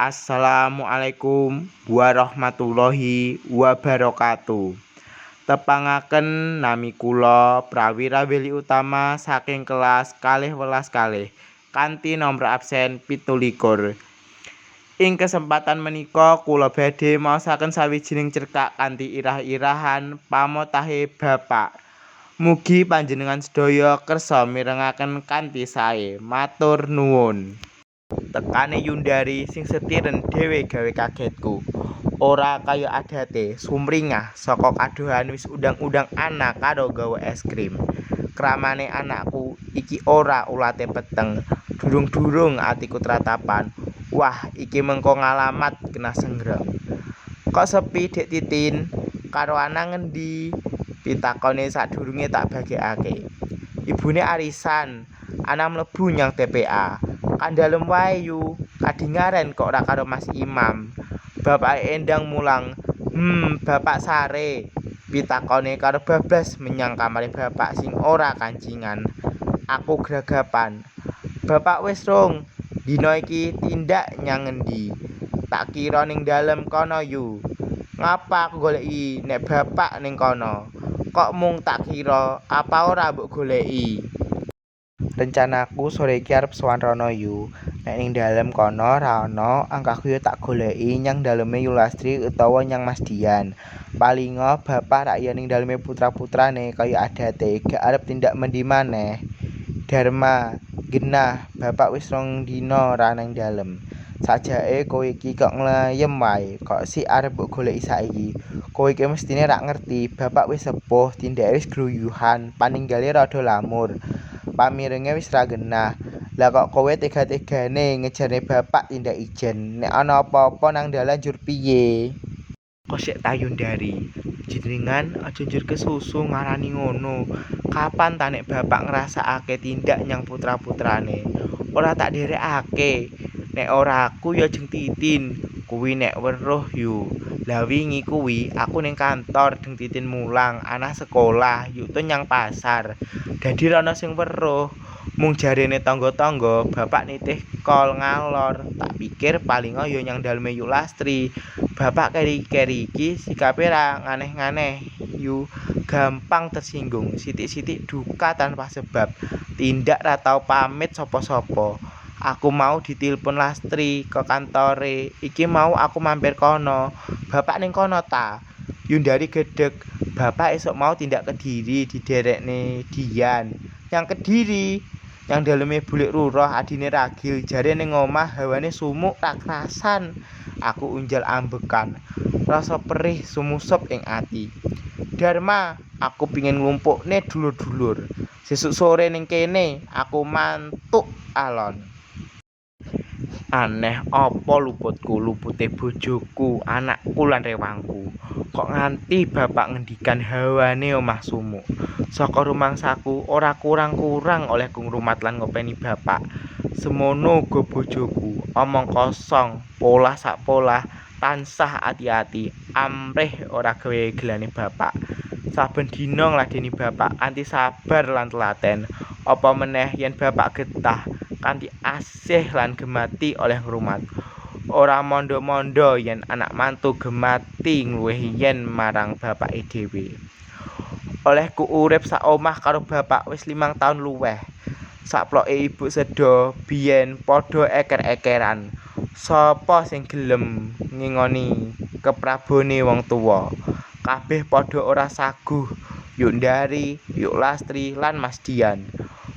Assalamualaikum warahmatullahi wabarakatuh. Tepangaken nami kula Prawira Weli Utama saking kelas 12 kanthi nomor absen 17. Ing kesempatan menika kula badhe maosaken sawijining cerkak kanthi irah-irahan pamotahé Bapak. Mugi panjenengan sedaya kersa mirengaken kanthi sae. Matur nuwun. Tekane Yundari sing setiren dhewe gawe kagetku. Ora kaya adate sumringah saka kadohan wis undang-undang anak karo gawa es krim. Kramane anakku iki ora ulate peteng. Durung-durung atiku tratapan. Wah, iki mengko ngalamat kena sengrem. Kok sepi Dek Titin? Karo anak ngendi? Pitakone sadurunge tak bagekake. Ibune arisan, anak mlebu nyang TPA. Kandhalem wae yu, kadingaren kok ora karo Mas Imam. Bapake endang mulang, bapak sare. Pitakone karo bablas menyang kamare bapak sing ora kancingan. Aku gragapan. Bapak wis rong, dina iki tindak nyang ngendi? Tak kira ning dalem kono yu. Ngapa aku goleki nek bapak ning kono? Kok mung tak kira, apa ora mbok goleki? Rencanaku sore iki arep sowan Rono yu. Nek ning dalem kono ra ono, angkaku yo tak goleki nyang daleme Yulastri utawa nyang Mas Dian. Palinga bapak rak ya ning daleme putra-putrane kaya adate, gak arep tindak mendi maneh. Dharma, genah, bapak wis rong dina ra nang dalem. Sajake kowe iki kok nglayem wae, kok sik arep mbok goleki saiki. Kowe iki mestine rak ngerti, bapak wis sepuh, tindake wis gruyuhan, paninggale rada lamur. Pamirenge wis ra genah. Lah kok kowe tega-tegane ngejarne bapak tindak ijen. Nek ana apa-apa nang dalan njur piye? Kok sik ta Yundari. Jenengan aja njur kesusu ngarani ngono. Kapan ta nek bapak ngrasakake tindak nyang putra-putrane? Ora tak derekake. Nek ora aku ya Jeng Titin. Kuwi nek weruh yu. Lah wingi kuwi aku ning kantor Jeng Titin mulang anak sekolah yuk to nyang pasar. Dadi ana sing weruh. Mung jarene tangga-tangga bapak nitih kol ngalor. Tak pikir palinga ya nyang daleme Yulastri. Bapak keri-keri iki sikape ra nganeh-nganeh yu, gampang tersinggung, sithik-sithik duka tanpa sebab. Tindak ra tau pamit sapa-sapa. Aku mau ditilpon Lastri ke kantore. Iki mau aku mampir kono. Bapak ning kono ta? Yundari gedeg. Bapak esuk mau tindak Kediri diderekne Dian. Yang Kediri, yang daleme bulik ruroh adine ragil, jare ning omah hawane sumuk tak kerasan. Aku unjal ambekan. Rasa perih sumusup ing ati. Dharma, aku pingin nglumpukne dulur-dulur. Sesuk sore ning kene aku mantuk alon. Aneh apa luputku, lupute bojoku, anakku lan rewangku. Kok nganti bapak ngendikan hawane omah sumuk. Saka rumangsaku ora kurang-kurang oleh ku ngrumat lan ngopeni bapak. Semono uga bojoku, omong kosong, polah sak polah, tansah ati-ati, amrih ora gawe gelane bapak. Saben dina ngladeni bapak kanthi sabar lan telaten. Apa meneh yen bapak getah kanthi asih lan gemati oleh ngrumat. Ora mondo-mondo yen anak mantu gemati ngluwihi yen marang bapake dhewe. Olehku urip sak omah karo bapak wis 5 taun luweh. Saploke ibu seda biyen padha eker-ekeran. Sapa sing gelem ngingoni keprabone wong tuwa? Kabeh padha ora saguh. Yundari, Yulastri lan Mas Dian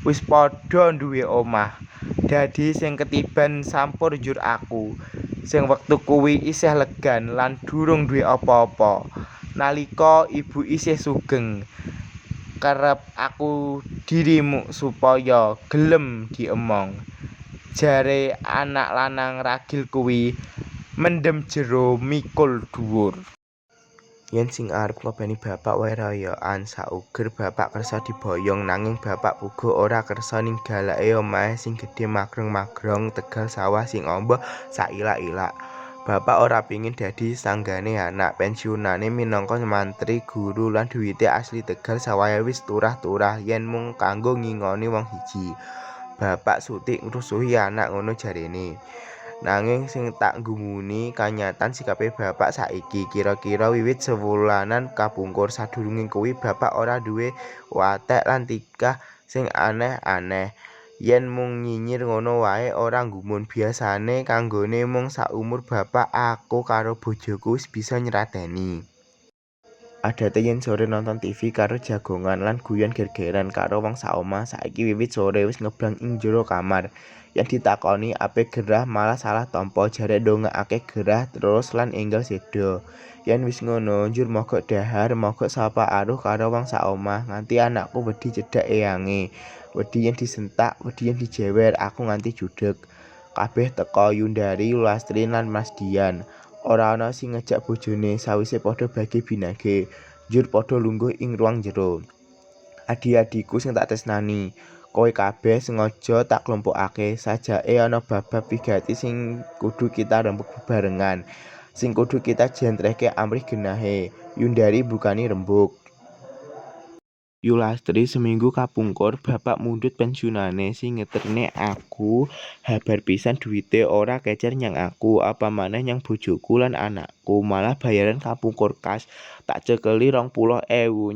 wis padha duwe omah. Dadi sing ketiban sampur njur aku. Sing wektu kuwi isih legan lan durung duwe apa-apa. Nalika ibu isih sugeng, kerep aku dirimu supaya gelem diemong. Jare anak lanang ragil kuwi mendem jero mikul dhuwur. Yen sing arep klobani bapak wae rayaan sauger bapak kersa diboyong nanging bapak uga ora kersa ninggalake omahe sing gedhe magrong-magrong Tegal sawah sing amba sailak-ilak. Bapak ora pengin dadi sanggane anak pensiunane minangka mantri guru lan duwite asli Tegal sawah wis turah-turah yen mung kanggo ngingoni wong siji. Bapak sutik ngrusuhi anak ngono jarene. Nanging sing tak gumuni kanyatan sikape bapak saiki. Kira-kira wiwit sewulanan kapungkur sadurunge kuwi bapak ora duwe watek lan tingkah sing aneh-aneh. Yen mung nyinyir ngono wae ora nggumun. Biasane kanggone mung saumur bapak aku karo bojoku wis bisa nyrateni. Adate yen sore nonton TV karo jagongan lan guyon ger-geran karo wong saomah. Saiki wiwit sore wis ngeblang ing jero kamar. Yen ditakoni ape gerah malah salah tampa, jare ndongakake gerah terus lan enggal seda. Yen wis ngono njur mogok dhahar, mogok sapa aruh karo wong saomah, nganti anakku wedi cedhak eyange. Wedi yen disentak, wedi yen dijewer, aku nganti judeg. Kabeh teka Yundari, Yulastri lan Mas Dian. Ora ana sing ngejak bojone sawise padha bagi binage, njur padha lungguh ing ruang jero. Adi-adiku sing tak tresnani, kowe kabeh sengaja tak klompokake, sajake ana bab-bab wigati sing kudu kita rembug bebarengan, sing kudu kita jentrehke amrih genahe. Yundari bukani rembug. Yulastri seminggu kapungkur bapak mundhut pensiunane sing ngeterne aku habar pisan duwite ora kecer nyang aku apa maneh nyang bojoku lan anakku malah bayaran kapungkur kas tak cekeli 20.000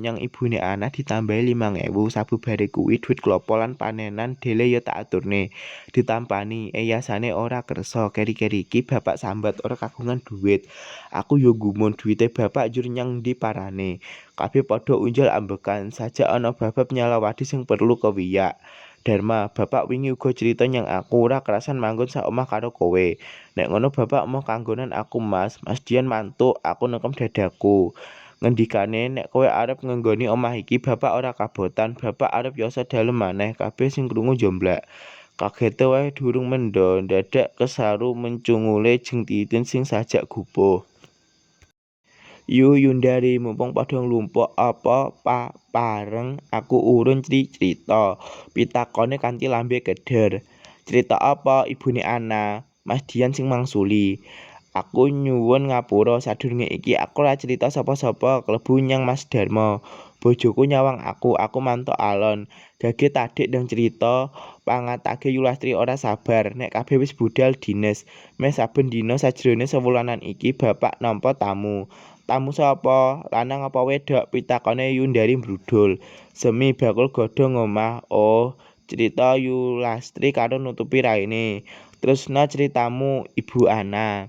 nyang ibune anak ditambahi 5.000 sabubare kuwi duit klopo lan panenan dele ya tak aturne ditampani yasane ora kersa keri-keri iki bapak sambat ora kagungan duit aku yo gumun duwite bapak njur nyang ndi parane. Kabeh padha unjul ambekan sajak ana bab nyalawadi sing perlu kewiyak. Dharma, bapak wingi uga crita nyang aku ora kerasan manggon saomah karo kowe. Nek ngono bapak mau kanggonan aku Mas Dian mantuk, aku nekem dadaku. Ngendikane nek kowe arep ngenggoni omah iki bapak ora kabotan, bapak arep yoso dalem maneh kabeh sing krungu jomblak. Kagete wae durung mendho, dadak kesaru mencungule jeng titin sing sajak gupuh. Yundari mumpung padha nglumpuk apa pareng aku urun crita. Pitakone kanthi lambe keder. Crita apa ibune Ana? Mas Dian sing mangsuli. Aku nyuwun ngapura sadurunge iki aku ora crita sapa-sapa klebu nyang Mas Darmo. Bojoku nyawang aku mantuk alon. Gage tadik ndang crita pangatake Yulastri ora sabar nek kabeh wis budal dines. Meh saben dina sajrone sewulanan iki bapak nampa tamu. Tamu sapa? Lanang apa wedok? Pitakone Yundari mbrudul. Semi bakul godhong omah. Oh, crita Yulastri karo nutupi raine. Tresna critamu Ibu Ana.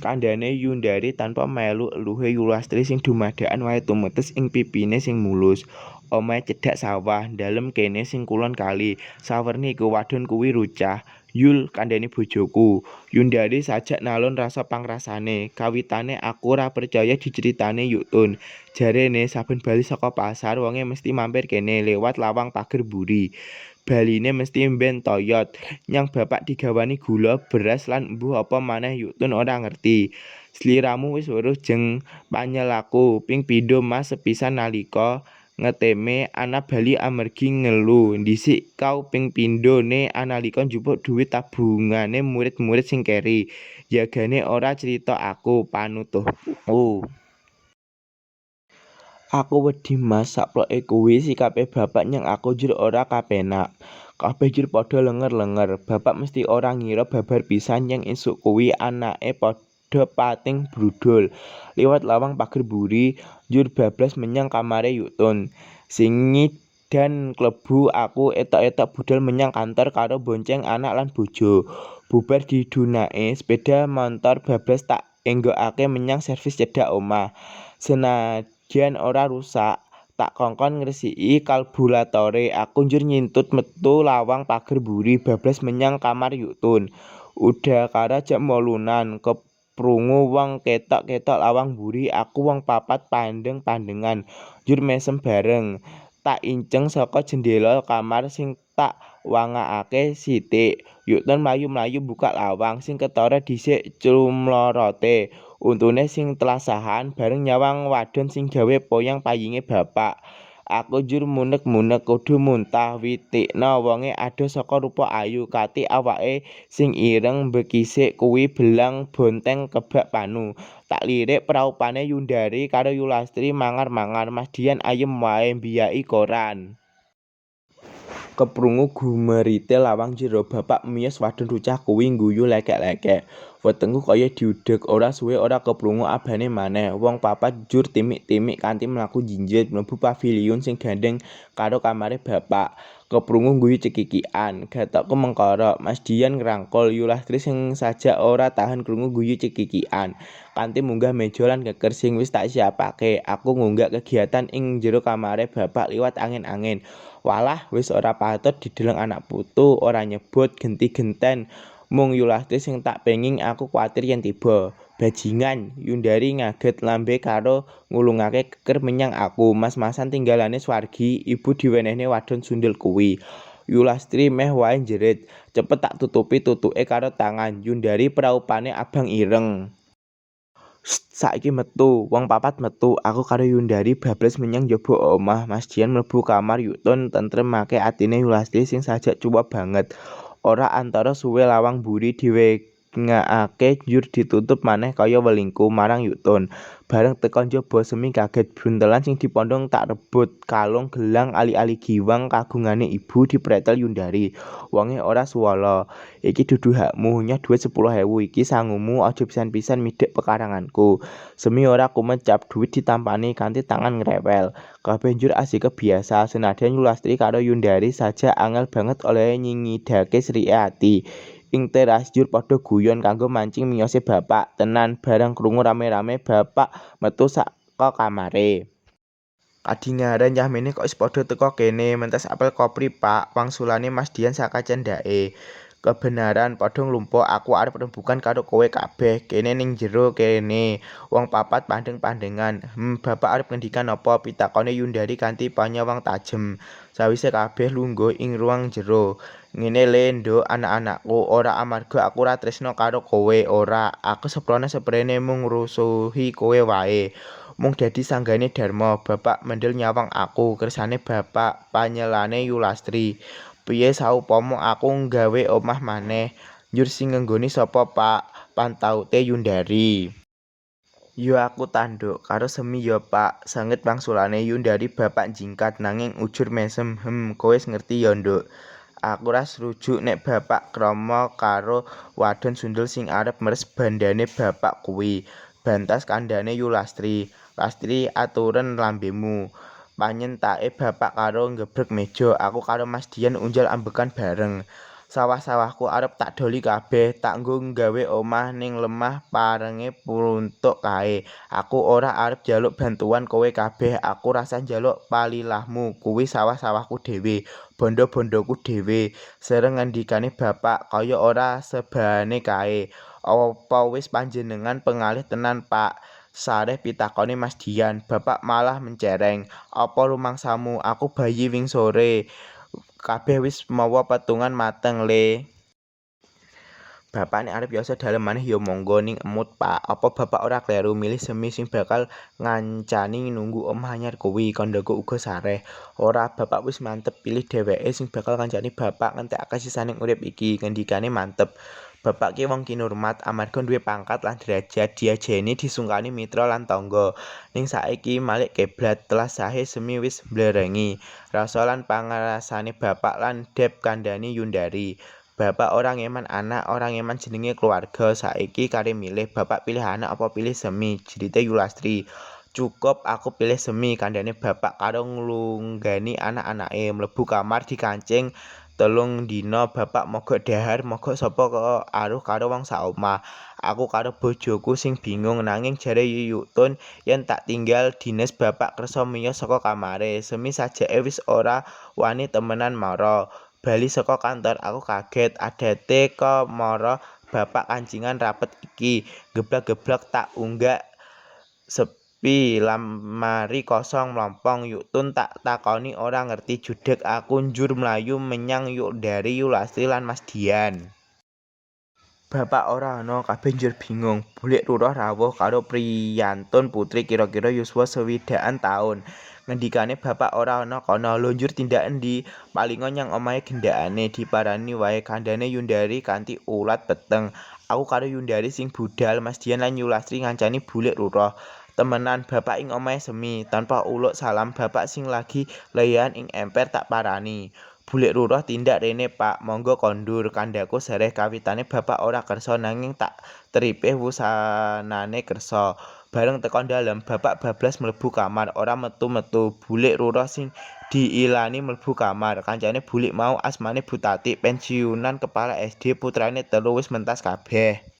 Kandhane Yundari tanpa melu eluhe Yulastri sing dumadakan wae tumetes ing pipine sing mulus. Omahe cedhak sawah, dalem kene sing kulon kali. Sawerni iku wadon kuwi rucah. Yul kandhane bojoku. Yundari sajak nalon rasa pangrasane. Kawitane aku ora percaya diceritane Yuktun. Jarene saben bali saka pasar wonge mesti mampir kene lewat lawang pager mburi. Baline mesti mben toyot. Nyang bapak digawani gula, beras lan embuh apa maneh Yuktun ora ngerti. Sliramu wis weruh jeng panyelaku ping pindho Mas sepisan nalika ngeteme anak bali amargi ngelu ndhisik kau ping pindhone analika njupuk dhuwit tabungane murid-murid sing keri jagane ora crita aku panutuhku. Aku wedi Mas saploke kuwi sikape bapak nyang aku njur ora kapenak. Kabeh njur padha lenger-lenger. Bapak mesti ora ngira babar pisan nyang esuk kuwi anake padha pating brudul. Liwat lawang pager mburi njur bablas menyang kamare Yuktun. Sing ngidan klebu aku etok-etok budal menyang kantor karo bonceng anak lan bojo. Bubar didunake sepeda motor bablas tak enggokake menyang servis cedhak omah. Senajan ora rusak, tak kongkon ngresiki kalburatore. Aku njur nyintut metu lawang pager mburi bablas menyang kamar Yuktun. Udakara jam 8-an keprungu wong ketok-ketok lawang mburi. Aku wong papat pandeng-pandengan njur mesem bareng. Tak inceng saka jendela kamar sing tak wangakake sithik. Yuktun mlayu-mlayu buka lawang sing ketara dhisik cumlorote. Untune sing telasahan bareng nyawang wadon sing gawe poyang payinge bapak. Aku njur munek-munek kudu muntah witikna wonge adoh saka rupa ayu kati awake sing ireng bekisik kuwi belang bonteng kebak panu. Tak lirik praupane Yundari karo Yulastri mangar-mangar Mas Dian ayem wae mbiyaki koran. Keprungu gumerite lawang jero bapak miyos wadon rucah kuwi ngguyu lekek-lekek. Wetengku kaya diudheg ora suwe ora keprungu abane maneh. Wong papat jur timik-timik kanthi mlaku njinjit mlebu paviliun sing gandeng karo kamare bapak. Keprungu ngguyu cekikikan, gatokku mengkara. Mas Dian ngrangkul Yulastri sing sajak ora tahan krungu guyu cekikikan. Kanthi munggah meja lan keker sing wis tak siapake, aku ngunggak kegiatan ing jero kamare bapak liwat angin-angin. Walah, wis ora patut dideleng anak putu, ora nyebut genti genten. Mung Yulastri sing tak penging aku kuwatir yen tiba. Bajingan, Yundari ngaget lambe karo ngulungake keker menyang aku. Mas-masan tinggalane swargi, ibu diwenehne wadon sundel kuwi. Yulastri meh wae jerit, cepet tak tutupi tutuke karo tangan. Yundari praupane abang ireng. Saiki metu, wong papat metu, aku karo Yundari bablas menyang njaba omah. Mas Dian mlebu kamar Yuktun tentremake atine Yulastri sing sajak cuwep banget. Ora antara suwe lawang mburi diwengake njur ditutup maneh kaya welingku marang Yuktun. Bareng teka njaba Semi kaget bruntelan sing dipondhong tak rebut. Kalung gelang ali-ali giwang kagungane ibu dipretel Yundari. Wonge ora suwala. Iki dudu hakmu, nyoh dhuwit 10.000 iki sangumu, aja pisan-pisan midhek pekaranganku. Semi ora kumecap dhuwit ditampani kanthi tangan ngrewel. Kabeh njur asike biasa, senadyan Yulastri karo Yundari sajak angel banget oleh nyingidake srike ati. Ing teras njur padha guyon kanggo mancing miyose bapak. Tenan bareng krungu rame-rame bapak metu saka kamare. Kadingaren Yahmene kok wis padha teka kene, mentes apel kopri Pak, wangsulane Mas Dian saka cendhake. Kebenaran padha nglumpuk, aku arep rembugan karo kowe kabeh, kene ning jero kene. Wong papat pandheng-pandhengan. Bapak arep ngendikan apa? Pitakone Yundari kanthi panyawang tajem. Sawise kabeh lungguh ing ruang jero. Ngene le, Nduk, anak-anakku, ora amarga aku ora tresna karo kowe, ora. Aku seprene mung ngrusuhi kowe wae. Mung dadi sanggane Darma, bapak mendel nyawang aku, kersane bapak panyelane Yulastri. Piye saupama aku nggawe omah maneh, njur sing ngenggoni sapa Pak? Pantaute Yundari. Yo aku tanduk, karo Semi yo Pak, sanget wangsulane Yundari bapak jingkat nanging ujur mesem, kowe wis ngerti yo Nduk. Aku ora srujuk nek bapak krama karo wadon sundel sing arep meres bandane bapak kuwi. Bantas kandhane Yulastri. Lastri aturen lambemu. Panyentake bapak karo ngebrek meja, aku karo Mas Dian unjal ambekan bareng. Sawah-sawahku arep tak doli kabeh, tak nggo nggawe omah ning lemah parenge puntuk kae. Aku ora arep njaluk bantuan kowe kabeh, aku rasa njaluk palilahmu, kuwi sawah-sawahku dhewe, bondo-bondoku dhewe. Sereng ngendikane bapak kaya ora sebane kae. Apa wis panjenengan pengalih tenan Pak? Sareh pitakone Mas Dian, bapak malah mencereng. Apa rumangsamu, aku bayi wing sore. Kabeh wis mawa petungan mateng le. Bapak nek arep yasa dalem maneh ya monggo ning emut Pak. Apa bapak ora kleru milih Semi sing bakal ngancani nunggu omah anyar kuwi, kandhaku uga sareh. Ora, bapak wis mantep pilih dheweke sing bakal ngancani bapak ngentekake sisaning urip iki, ngendikane mantep. Bapak ki wong kinurmat amarga duwe pangkat lan derajat, diajeni disungkani mitra lan tangga. Ning saiki malik keblat telah sahe Semi wis mblerengi. Rasa lan pangrasane bapak lan dep kandhani Yundari. Bapak ora ngeman anak, ora ngeman jenenge keluarga. Saiki kare milih, bapak pilih anak apa pilih Semi? Jerite Yulastri. Cukup aku pilih Semi, kandhane bapak karo nglunggani anak-anake. Mlebu kamar dikancing. Telung dina bapak mogok dhahar, mogok sapa aruh karo wong saomah. Aku karo bojoku sing bingung nanging jare Yuktun yen tak tinggal dines bapak kersa miyos saka kamare. Semi sajake wis ora wani temenan mara. Bali saka kantor aku kaget adate kok mara bapak kancingan rapet iki. Geblak-geblak tak unggak sepi lamari kosong mlompong. Yuktun tak takoni ora ngerti judeg aku njur mlayu menyang Yundari, Yulastri lan Mas Dian. Bapak ora ana, kabeh njur bingung. Bulik Ruroh rawuh karo priyantun putri kira-kira yuswa 60 taun. Ngendikane bapak ora ana kono, lho njur tindak endi? Palinga nyang omahe gendakane, diparani wae kandhane Yundari kanthi ulat peteng. Aku karo Yundari sing budal, Mas Dian lan Yulastri ngancani Bulik Ruroh. Temenan bapak ing omahe Semi, tanpa uluk salam bapak sing lagi leyan ing emper tak parani. Bulik Ruruh tindak rene Pak, monggo kondur, kandhaku sereh kawitane bapak ora kersa nanging tak tripih wusanane kersa. Bareng teka dalem, bapak bablas mlebu kamar, ora metu-metu. Bulik Ruruh sing diilani mlebu kamar. Kancane Bulik mau asmane Bu Tati, pensiunan kepala SD, putrane telu wis mentas kabeh.